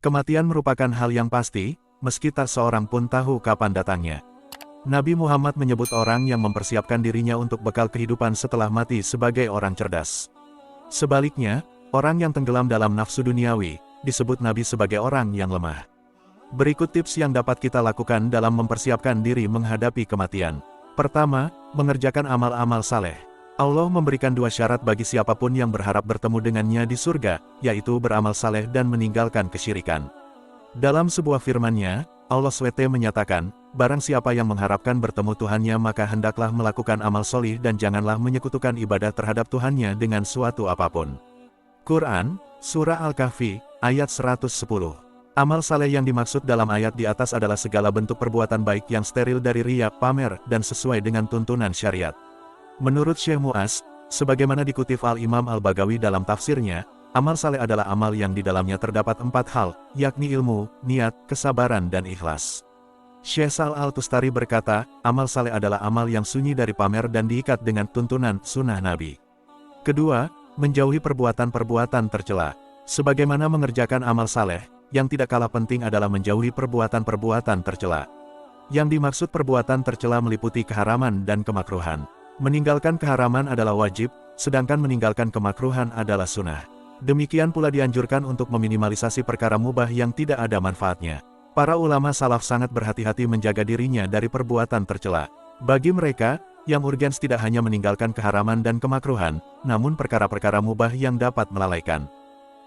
Kematian merupakan hal yang pasti, meski tak seorang pun tahu kapan datangnya. Nabi Muhammad menyebut orang yang mempersiapkan dirinya untuk bekal kehidupan setelah mati sebagai orang cerdas. Sebaliknya, orang yang tenggelam dalam nafsu duniawi, disebut Nabi sebagai orang yang lemah. Berikut tips yang dapat kita lakukan dalam mempersiapkan diri menghadapi kematian. Pertama, mengerjakan amal-amal saleh. Allah memberikan 2 syarat bagi siapapun yang berharap bertemu dengannya di surga, yaitu beramal saleh dan meninggalkan kesyirikan. Dalam sebuah firman-Nya, Allah SWT menyatakan, barang siapa yang mengharapkan bertemu Tuhannya maka hendaklah melakukan amal solih dan janganlah menyekutukan ibadah terhadap Tuhannya dengan suatu apapun. Quran, Surah Al-Kahfi, ayat 110. Amal saleh yang dimaksud dalam ayat di atas adalah segala bentuk perbuatan baik yang steril dari riya, pamer, dan sesuai dengan tuntunan syariat. Menurut Syekh Mu'az, sebagaimana dikutip Al-Imam Al-Bagawi dalam tafsirnya, amal saleh adalah amal yang di dalamnya terdapat 4 hal, yakni ilmu, niat, kesabaran dan ikhlas. Syekh Sa'al Al-Tustari berkata, amal saleh adalah amal yang sunyi dari pamer dan diikat dengan tuntunan sunnah Nabi. Kedua, menjauhi perbuatan-perbuatan tercela. Sebagaimana mengerjakan amal saleh, yang tidak kalah penting adalah menjauhi perbuatan-perbuatan tercela. Yang dimaksud perbuatan tercela meliputi keharaman dan kemakruhan. Meninggalkan keharaman adalah wajib, sedangkan meninggalkan kemakruhan adalah sunnah. Demikian pula dianjurkan untuk meminimalisasi perkara mubah yang tidak ada manfaatnya. Para ulama salaf sangat berhati-hati menjaga dirinya dari perbuatan tercela. Bagi mereka, yang urgens tidak hanya meninggalkan keharaman dan kemakruhan, namun perkara-perkara mubah yang dapat melalaikan.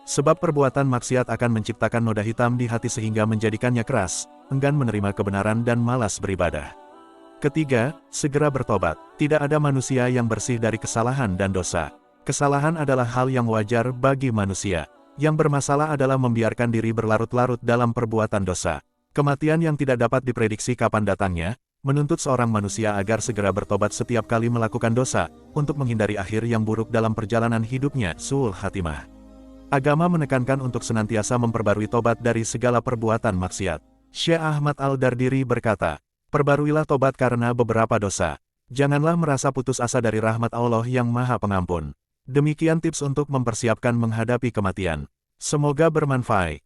Sebab perbuatan maksiat akan menciptakan noda hitam di hati sehingga menjadikannya keras, enggan menerima kebenaran dan malas beribadah. Ketiga, segera bertobat. Tidak ada manusia yang bersih dari kesalahan dan dosa. Kesalahan adalah hal yang wajar bagi manusia. Yang bermasalah adalah membiarkan diri berlarut-larut dalam perbuatan dosa. Kematian yang tidak dapat diprediksi kapan datangnya, menuntut seorang manusia agar segera bertobat setiap kali melakukan dosa, untuk menghindari akhir yang buruk dalam perjalanan hidupnya, su'ul khatimah. Agama menekankan untuk senantiasa memperbarui tobat dari segala perbuatan maksiat. Syekh Ahmad Al-Dardiri berkata, perbaruilah tobat karena beberapa dosa. Janganlah merasa putus asa dari rahmat Allah yang Maha Pengampun. Demikian tips untuk mempersiapkan menghadapi kematian. Semoga bermanfaat.